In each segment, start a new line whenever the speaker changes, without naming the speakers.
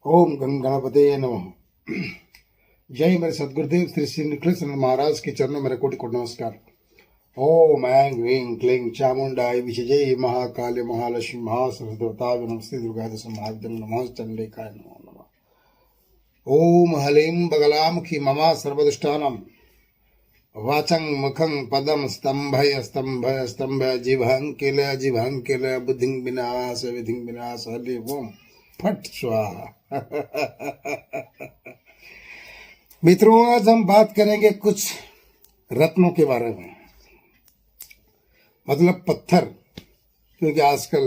ओम गणपते नमः। जय मेरे सदगुरुदेव श्री श्री निखिलेश्वर महाराज के चरणों मेरे कोटि कोटि नमस्कार। ओम ऐं ह्रीं क्लीं चामुंडाय विजय महाकाले महालक्ष्मी महासरस्वती नमस्ते दुर्गा दश महाविद्यं नमः चंडिकाय नमो नमः। ओम हलीं बगलामुखी ममा सर्वदुष्टानां वाचं मुखं पदं स्तंभय स्तंभय स्तंभय जिह्वां किल बुद्धिं विनाश विधिं विनाश हरि ओम फट स्वाहा। मित्रों, आज हम बात करेंगे कुछ रत्नों के बारे में, मतलब पत्थर, क्योंकि आजकल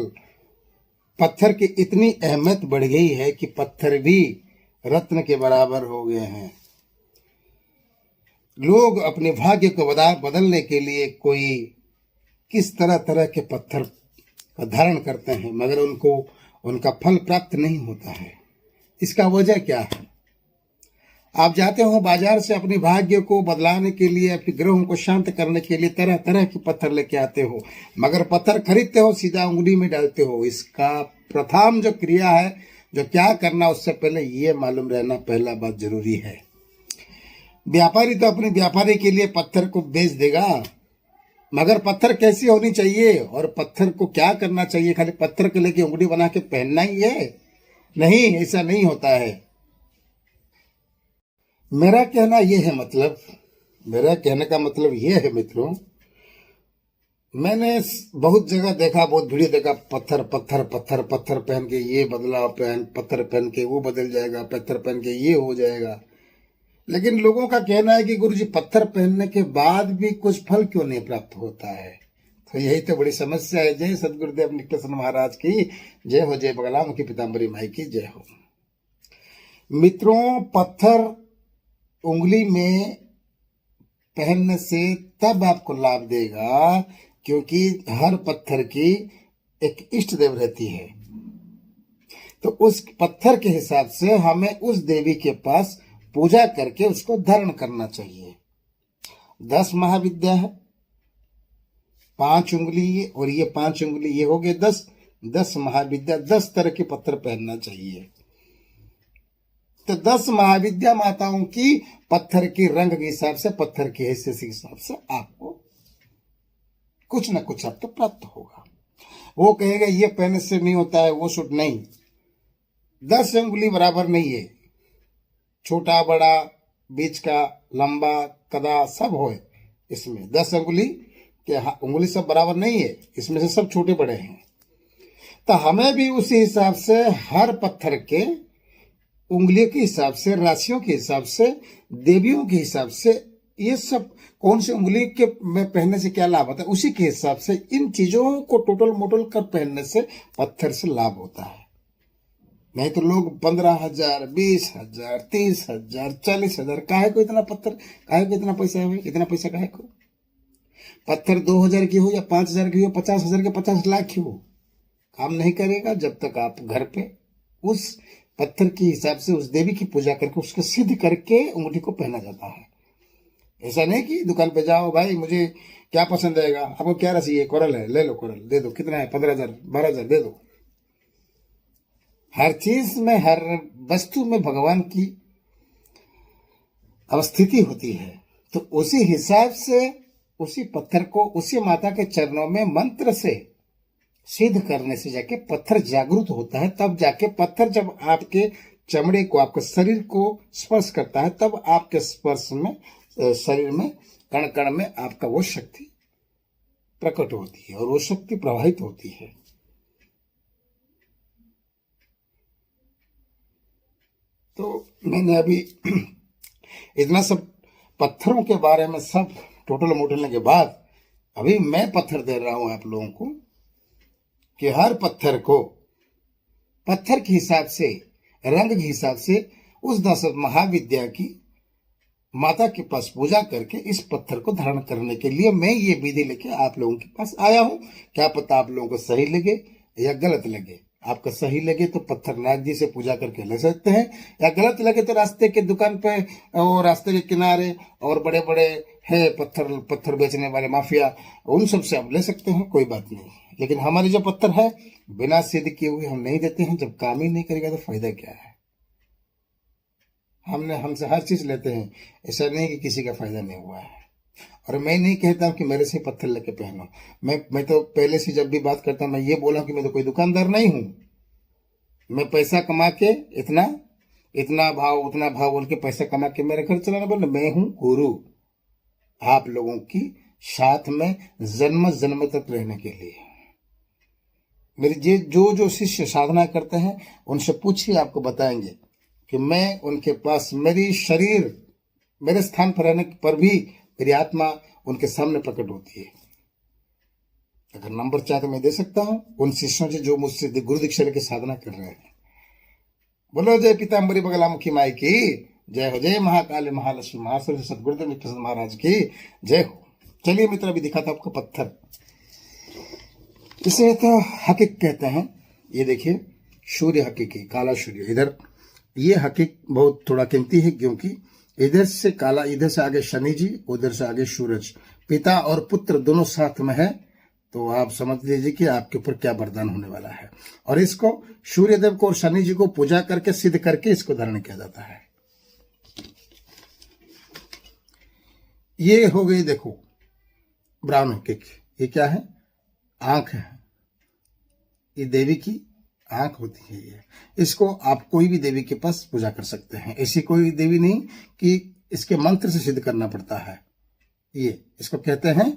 पत्थर की इतनी अहमियत बढ़ गई है कि पत्थर भी रत्न के बराबर हो गए हैं। लोग अपने भाग्य को बदलने के लिए कोई किस तरह तरह के पत्थर का धारण करते हैं, मगर उनको उनका फल प्राप्त नहीं होता है। इसका वजह क्या है? आप जाते हो बाजार से अपने भाग्य को बदलाने के लिए, अपने ग्रहों को शांत करने के लिए तरह तरह के पत्थर लेके आते हो, मगर पत्थर खरीदते हो सीधा उंगली में डालते हो। इसका प्रथम जो क्रिया है, जो क्या करना, उससे पहले ये मालूम रहना पहला बात जरूरी है। व्यापारी तो अपने व्यापारी के लिए पत्थर को बेच देगा, मगर पत्थर कैसी होनी चाहिए और पत्थर को क्या करना चाहिए? खाली पत्थर को लेके उंगली बना के पहनना ही है? नहीं, ऐसा नहीं होता है। मेरा कहने का मतलब ये है मित्रों, मैंने बहुत जगह देखा, बहुत वीडियो देखा, पत्थर पत्थर पत्थर पत्थर पहन के ये बदला, पत्थर पहन के वो बदल जाएगा, पत्थर पहन के ये हो जाएगा। लेकिन लोगों का कहना है कि गुरुजी पत्थर पहनने के बाद भी कुछ फल क्यों नहीं प्राप्त होता है? तो यही तो बड़ी समस्या है। जय सदगुरुदेव निखिलेश्वर महाराज की जय हो, जय बगलामुखी पीताम्बरी माई की जय हो। मित्रों, पत्थर उंगली में पहनने से तब आपको लाभ देगा क्योंकि हर पत्थर की एक इष्ट देव रहती है। तो उस पत्थर के हिसाब से हमें उस देवी के पास पूजा करके उसको धारण करना चाहिए। 10 महाविद्या है, 5 उंगली और ये 5 उंगली, ये हो गए 10 महाविद्या। 10 तरह के पत्थर पहनना चाहिए। तो 10 महाविद्या माताओं की पत्थर के रंग के हिसाब से, पत्थर की हैसियत के हिसाब से आपको कुछ न कुछ आपको प्राप्त होगा। वो कहेगा ये पहनने से नहीं होता है, वो सूट नहीं। 10 उंगली बराबर नहीं है, छोटा बड़ा, बीच का, लंबा, कदा सब हो इसमें। 10 उंगली के उंगली सब बराबर नहीं है, इसमें से सब छोटे बड़े हैं। तो हमें भी उसी हिसाब से हर पत्थर के उंगलियों के हिसाब से, राशियों के हिसाब से, देवियों के हिसाब से, ये सब कौन सी उंगली के में पहनने से क्या लाभ होता है, उसी के हिसाब से इन चीजों को टोटल मोटल कर पहनने से पत्थर से लाभ होता है। नहीं तो लोग 15,000, 20,000, 30,000, 40,000, काहे को इतना पत्थर, काहे को इतना पैसा है भाई? इतना पैसा काहे को? पत्थर 2,000 की हो या 5,000 की हो, 50,000 के 50 लाख की हो, काम नहीं करेगा जब तक आप घर पे उस पत्थर के हिसाब से उस देवी की पूजा करके उसको सिद्ध करके उंगली को पहना जाता है। ऐसा नहीं कि दुकान पे जाओ, भाई मुझे क्या पसंद आएगा, आपको क्या राशि है, कोरल है, ले लो कोरल, दे दो, कितना है, 15,000, 12,000 दे दो। हर चीज में, हर वस्तु में भगवान की अवस्थिति होती है। तो उसी हिसाब से उसी पत्थर को उसी माता के चरणों में मंत्र से सिद्ध करने से जाके पत्थर जागृत होता है। तब जाके पत्थर जब आपके चमड़े को, आपके शरीर को स्पर्श करता है, तब आपके स्पर्श में, शरीर में, कण कण में आपका वो शक्ति प्रकट होती है और वो शक्ति प्रवाहित होती है। तो मैंने अभी इतना सब पत्थरों के बारे में सब टोटल मोटलने के बाद अभी मैं पत्थर दे रहा हूं आप लोगों को कि हर पत्थर को पत्थर के हिसाब से, रंग के हिसाब से उस 10 महाविद्या की माता के पास पूजा करके इस पत्थर को धारण करने के लिए मैं ये विधि लेके आप लोगों के पास आया हूं। क्या पता आप लोगों को सही लगे या गलत लगे। आपका सही लगे तो पत्थर नाथ जी से पूजा करके ले सकते हैं, या गलत लगे तो रास्ते के दुकान पे और रास्ते के किनारे और बड़े बड़े है पत्थर बेचने वाले माफिया, उन सब से आप ले सकते हैं, कोई बात नहीं। लेकिन हमारे जो पत्थर है बिना सिद्ध किए हुए हम नहीं देते हैं। जब काम ही नहीं करेगा तो फायदा क्या है? हमसे हर चीज लेते हैं। ऐसा नहीं कि किसी का फायदा नहीं हुआ है। और मैं नहीं कहता हूँ कि मेरे से पत्थर लेके पहनो। मैं तो पहले से जब भी बात करता हूँ मैं ये बोला कि मैं तो कोई दुकानदार नहीं हूँ। मैं पैसा कमा के इतना इतना भाव उतना भाव बोल के पैसा कमा के मेरे घर चलाने बोले, मैं हूँ गुरु आप लोगों की साथ में जन्म जन्म तक रहने के लिए। मेरे जे जो जो शिष्य साधना करते हैं उनसे पूछिए, आपको बताएंगे कि मैं उनके पास मेरी शरीर मेरे स्थान पर रहने पर भी मेरी आत्मा उनके सामने प्रकट होती है। अगर नंबर चाहे तो मैं दे सकता हूं उन शिष्यों से जो मुझसे गुरु दीक्षा लेके साधना कर रहे हैं। बोलो जय पीताम्बरी बगलामुखी माई की जय हो, जय महाकाली महालक्ष्मी महासुर सदगुरुदेव नित्यानंद महाराज की जय हो। चलिए मित्र, अभी दिखाता आपको पत्थर। इसे तो हकीक कहते हैं। ये देखिए सूर्य हकीकी, काला सूर्य। इधर ये हकीक बहुत थोड़ा कीमती है क्योंकि इधर से काला, इधर से आगे शनि जी, उधर से आगे सूरज, पिता और पुत्र दोनों साथ में है। तो आप समझ लीजिए कि आपके ऊपर क्या वरदान होने वाला है। और इसको सूर्यदेव को और शनि जी को पूजा करके सिद्ध करके इसको धारण किया जाता है। ये हो गई देखो ब्राउन हकीक। ये क्या है? आंख है। ये देवी की आंख होती है। ये इसको आप कोई भी देवी के पास पूजा कर सकते हैं। ऐसी कोई देवी नहीं कि इसके मंत्र से सिद्ध करना पड़ता है। ये इसको कहते हैं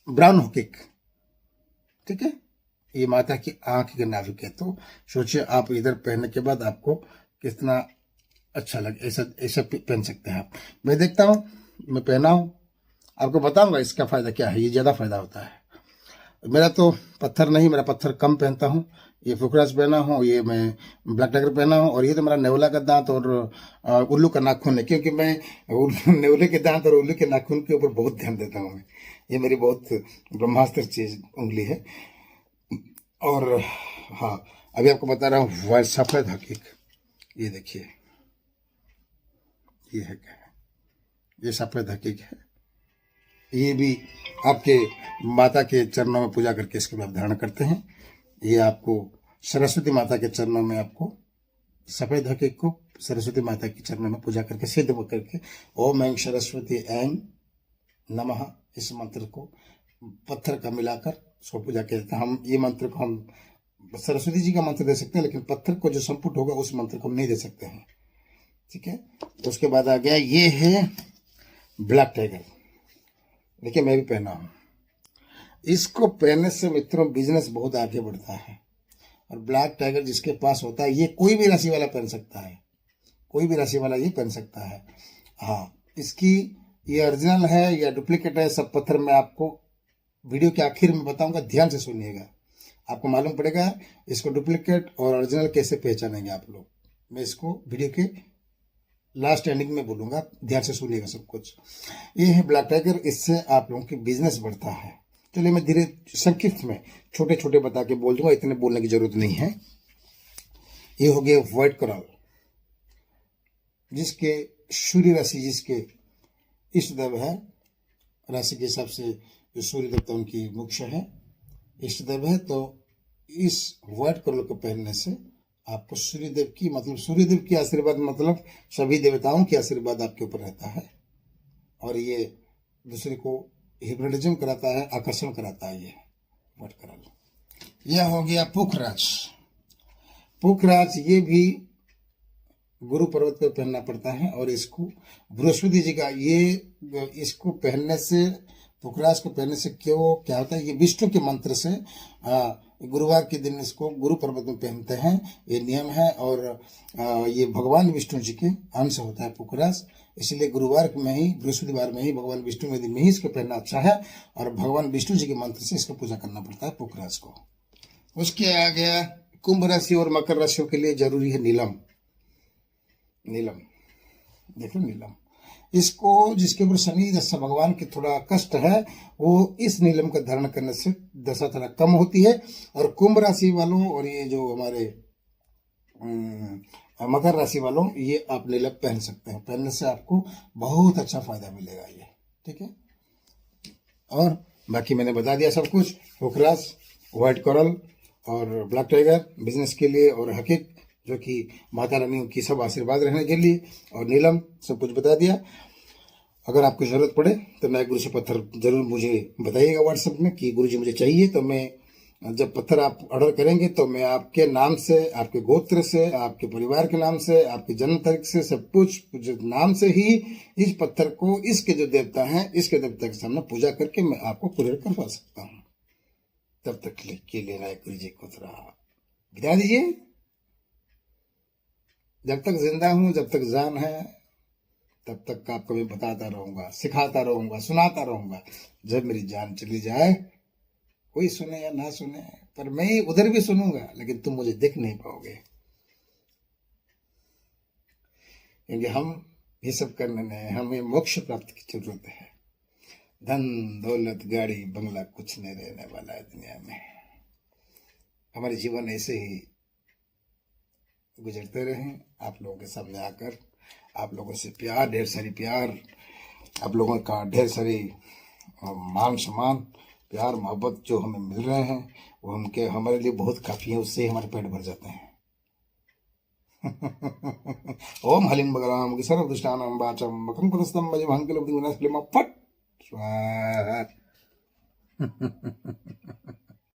ब्राउन हकीक। ठीक है, ये माता की आंख के नाजुक है। तो सोचिए आप इधर पहनने के बाद आपको कितना अच्छा लगे। ऐसा ऐसा पहन सकते हैं आप। मैं देखता हूँ, मैं पहना हूँ, आपको बताऊंगा इसका फायदा क्या है। ये ज्यादा फायदा होता है। मेरा तो पत्थर नहीं, मेरा पत्थर कम पहनता हूँ। ये फुकराज पहना हूँ, ये मैं ब्लैक टाइगर पहना हूँ, और ये तो मेरा नेवला का दांत और उल्लू का नाखून है। क्योंकि मैं नेवले के दांत और उल्लू के नाखून के ऊपर बहुत ध्यान देता हूँ मैं। ये मेरी बहुत ब्रह्मास्त्र चीज उंगली है। और हाँ, अभी आपको बता रहा हूँ वाइट सफेद हकीक। ये देखिए, ये है क्या है? ये सफेद हकीक है। ये भी आपके माता के चरणों में पूजा करके इसको आप धारण करते हैं। ये आपको सरस्वती माता के चरणों में, आपको सफेद हकीक को सरस्वती माता के चरणों में पूजा करके सिद्ध करके ओम ऐं सरस्वती ऐं नमः, इस मंत्र को पत्थर का मिलाकर उसको पूजा किया जाता है। हम ये मंत्र को हम सरस्वती जी का मंत्र दे सकते हैं, लेकिन पत्थर को जो संपुट होगा उस मंत्र को हम नहीं दे सकते हैं। ठीक है, तो उसके बाद आ गया ये है ब्लैक टाइगर। देखिए मैं भी पहना हूं। इसको पहनने से मित्रों बिजनेस बहुत आगे बढ़ता है। और ब्लैक टाइगर जिसके पास होता है, ये कोई भी राशि वाला पहन सकता है। कोई भी राशि वाला ये पहन सकता है। हाँ, इसकी ये ओरिजिनल है या डुप्लीकेट है, सब पत्थर मैं आपको वीडियो के आखिर में बताऊंगा। ध्यान से सुनिएगा, आपको मालूम पड़ेगा इसको डुप्लीकेट और ओरिजिनल कैसे पहचानेंगे आप लोग। मैं इसको वीडियो के लास्ट एंडिंग में बोलूंगा, ध्यान से सुनिएगा सब कुछ। ये है ब्लैक टाइगर, इससे आप लोगों की बिजनेस बढ़ता है। चलिए मैं धीरे संक्षिप्त में छोटे छोटे बता के बोल दूंगा, इतने बोलने की जरूरत नहीं है। ये हो गया व्हाइट कोरल, जिसके सूर्य राशि, जिसके इष्ट देव है, राशि के हिसाब से जो सूर्य देवता उनकी मुख्य है, इष्ट देव है। तो इस व्हाइट कोरल को पहनने से आपको सूर्यदेव की, मतलब सूर्यदेव की आशीर्वाद, मतलब सभी देवताओं की आशीर्वाद आपके ऊपर रहता है। और ये दूसरे को हिप्नोटिज्म कराता है, आकर्षण कराता है। ये व्हाइट कोरल। यह हो गया पुखराज। पुखराज ये भी गुरु पर्वत पर पहनना पड़ता है। और इसको बृहस्पति जी का, ये इसको पहनने से, पुखराज को पहनने से क्यों क्या होता है, ये विष्णु के मंत्र से गुरुवार के दिन इसको गुरु पर्वत में पहनते हैं, ये नियम है। और ये भगवान विष्णु जी के अंश होता है पुखराज, इसलिए गुरुवार में ही, बृहस्पतिवार में ही, भगवान विष्णु के दिन में ही इसको पहनना अच्छा है। और भगवान विष्णु जी के मंत्र से इसको पूजा करना पड़ता है पुखराज को। उसके आ गया कुंभ राशि और मकर राशियों के लिए जरूरी है नीलम। नीलम देखो, नीलम, इसको जिसके ऊपर शनि दशा भगवान के थोड़ा कष्ट है, वो इस नीलम का धारण करने से दशा थोड़ा कम होती है। और कुंभ राशि वालों और ये जो हमारे मकर राशि वालों, ये आप नीलम पहन सकते हैं। पहनने से आपको बहुत अच्छा फायदा मिलेगा ये। ठीक है, और बाकी मैंने बता दिया सब कुछ। पुखराज, व्हाइट कोरल और ब्लैक टाइगर बिजनेस के लिए, और हकीक जो कि माता रानी की सब आशीर्वाद रहने के लिए। और नीलम सब कुछ बता दिया। अगर आपको जरूरत पड़े तो नए गुरु से पत्थर जरूर मुझे बताइएगा व्हाट्सएप में कि गुरु जी मुझे चाहिए। तो मैं जब पत्थर आप ऑर्डर करेंगे तो मैं आपके नाम से, आपके गोत्र से, आपके परिवार के नाम से, आपकी जन्म तारीख से, सब कुछ नाम से ही इस पत्थर को, इसके जो देवता हैं, इसके देवता के सामने पूजा करके मैं आपको कुरियर करवा सकता हूँ। तब तक के लिए नए गुरु जी को थोड़ा गिरा दीजिए। जब तक जिंदा हूं, जब तक जान है, तब तक आपको मैं बताता रहूंगा, सिखाता रहूंगा, सुनाता रहूंगा। जब मेरी जान चली जाए, कोई सुने या ना सुने, पर मैं उधर भी सुनूंगा, लेकिन तुम मुझे देख नहीं पाओगे, क्योंकि हम ये सब करने में हमें मोक्ष प्राप्त की जरूरत है। धन दौलत गाड़ी बंगला कुछ नहीं रहने वाला है दुनिया में। हमारे जीवन ऐसे ही गुजरते रहे। आप लोगों के सामने आकर आप लोगों से प्यार, ढेर सारी प्यार, आप लोगों का ढेर सारी मान सम्मान, प्यार मोहब्बत जो हमें मिल रहे हैं, वो हमारे लिए बहुत काफी है। उससे हमारे पेट भर जाते हैं। ओम हलिम बगराम की सर्वदुष्टानां वाचम मकं पदस्थं भज भंकल विनाश फट स्वाहा।